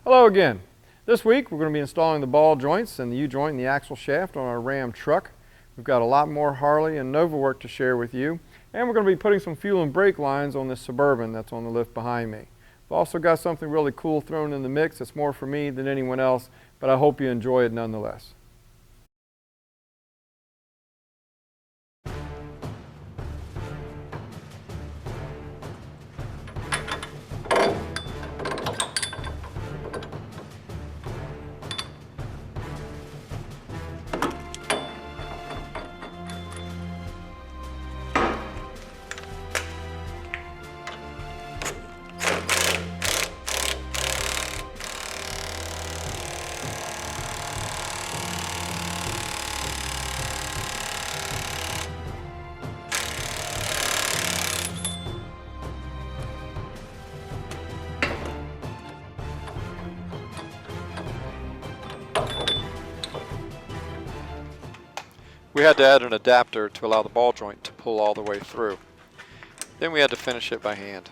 Hello again. This week we're going to be installing the ball joints and the U-joint and the axle shaft on our Ram truck. We've got a lot more Harley and Nova work to share with you, and we're going to be putting some fuel and brake lines on this Suburban that's on the lift behind me. We've also got something really cool thrown in the mix that's more for me than anyone else, but I hope you enjoy it nonetheless. We had to add an adapter to allow the ball joint to pull all the way through. Then we had to finish it by hand.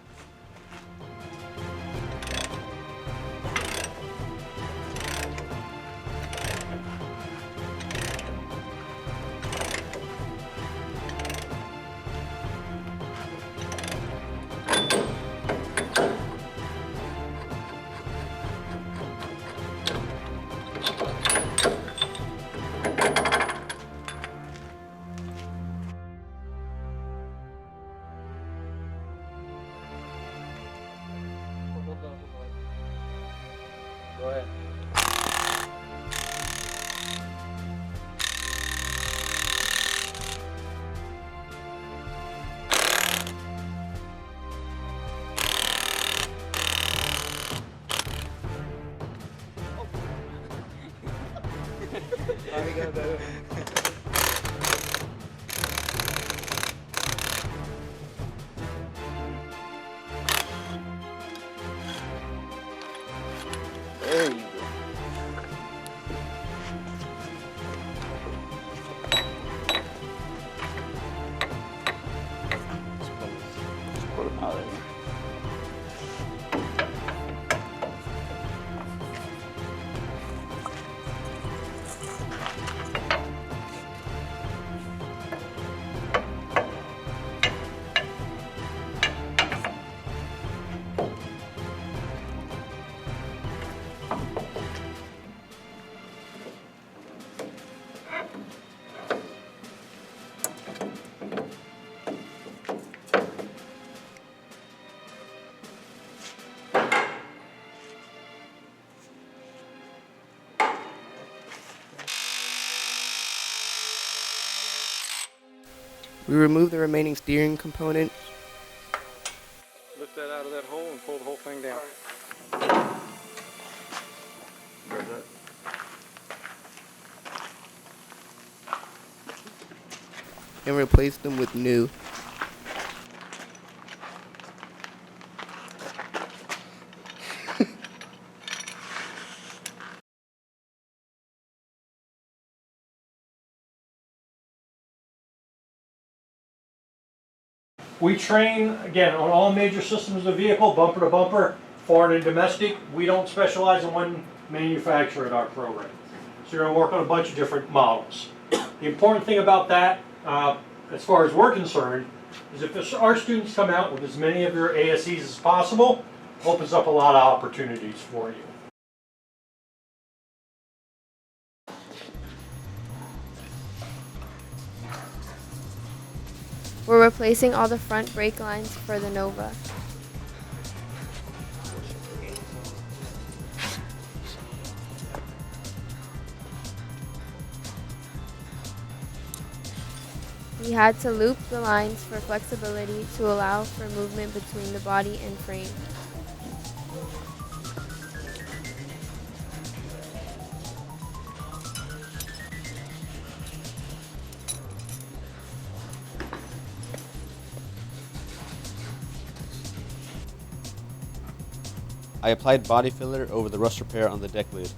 Go ahead. There you go. Just put them out of here. We remove the remaining steering components. Lift that out of that hole and pull the whole thing down. And replace them with new. We train, again, on all major systems of the vehicle, bumper to bumper, foreign and domestic. We don't specialize in one manufacturer at our program. So you're going to work on a bunch of different models. The important thing about that, as far as we're concerned, is if our students come out with as many of your ASEs as possible, opens up a lot of opportunities for you. We're replacing all the front brake lines for the Nova. We had to loop the lines for flexibility to allow for movement between the body and frame. I applied body filler over the rust repair on the deck lid.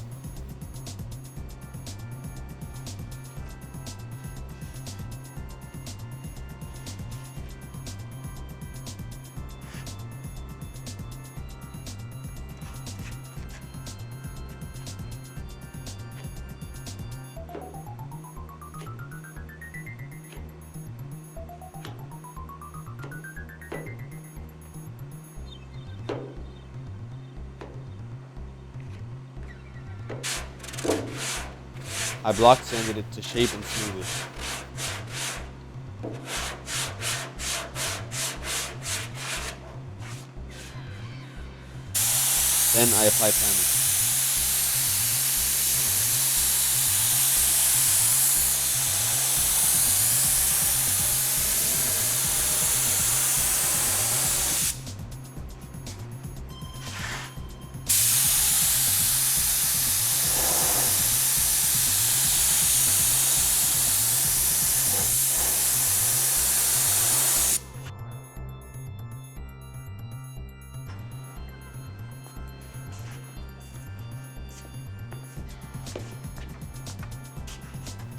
I block sanded it to shape and smooth it. Then I apply primer.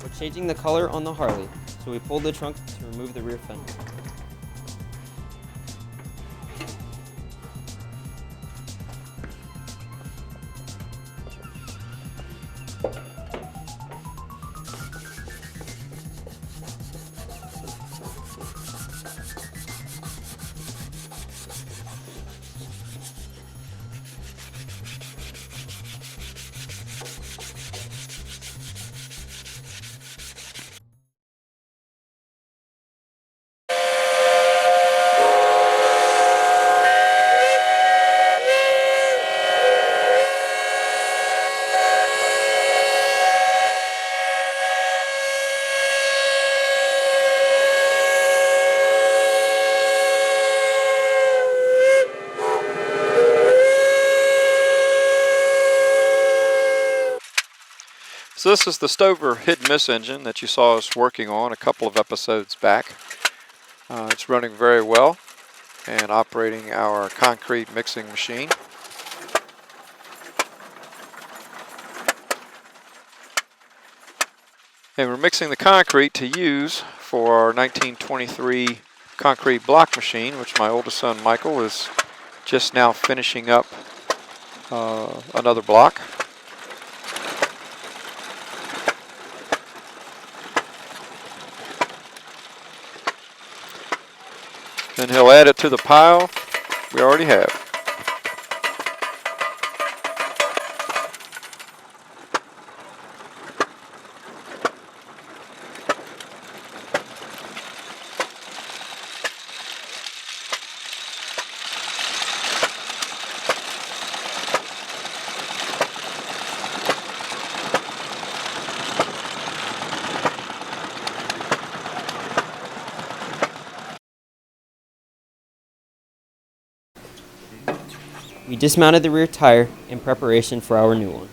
We're changing the color on the Harley, so we pulled the trunk to remove the rear fender. So this is the Stover hit and miss engine that you saw us working on a couple of episodes back. It's running very well and operating our concrete mixing machine. And we're mixing the concrete to use for our 1923 concrete block machine, which my oldest son Michael is just now finishing up another block. Then he'll add it to the pile we already have. We dismounted the rear tire in preparation for our new one.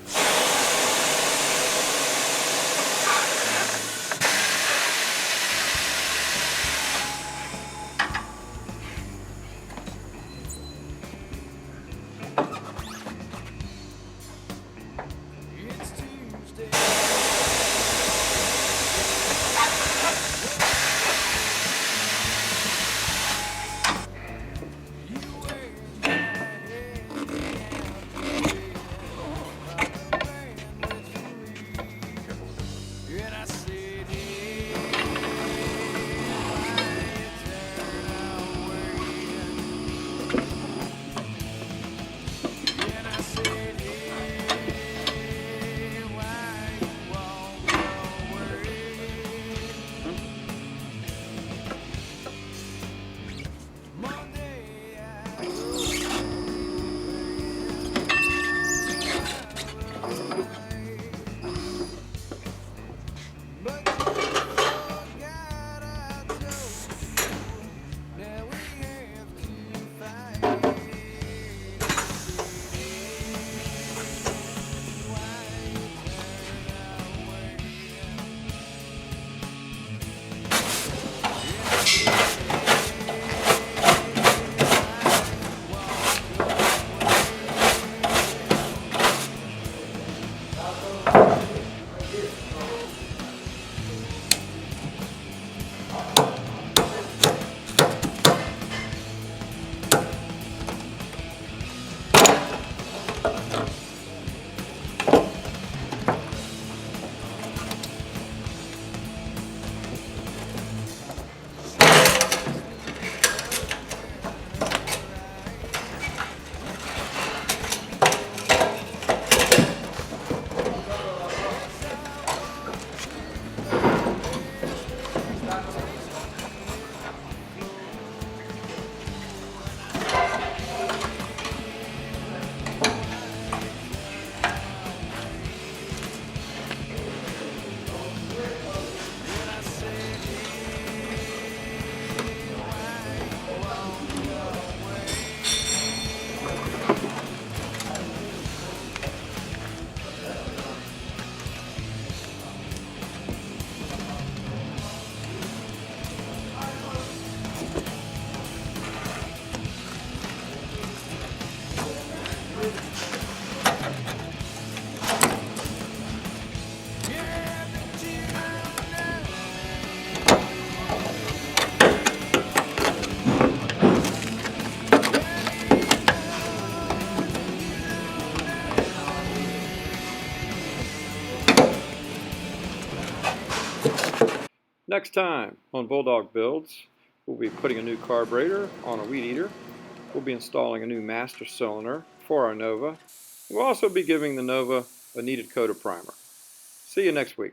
Next time on Bulldog Builds, we'll be putting a new carburetor on a weed eater. We'll be installing a new master cylinder for our Nova. We'll also be giving the Nova a needed coat of primer. See you next week.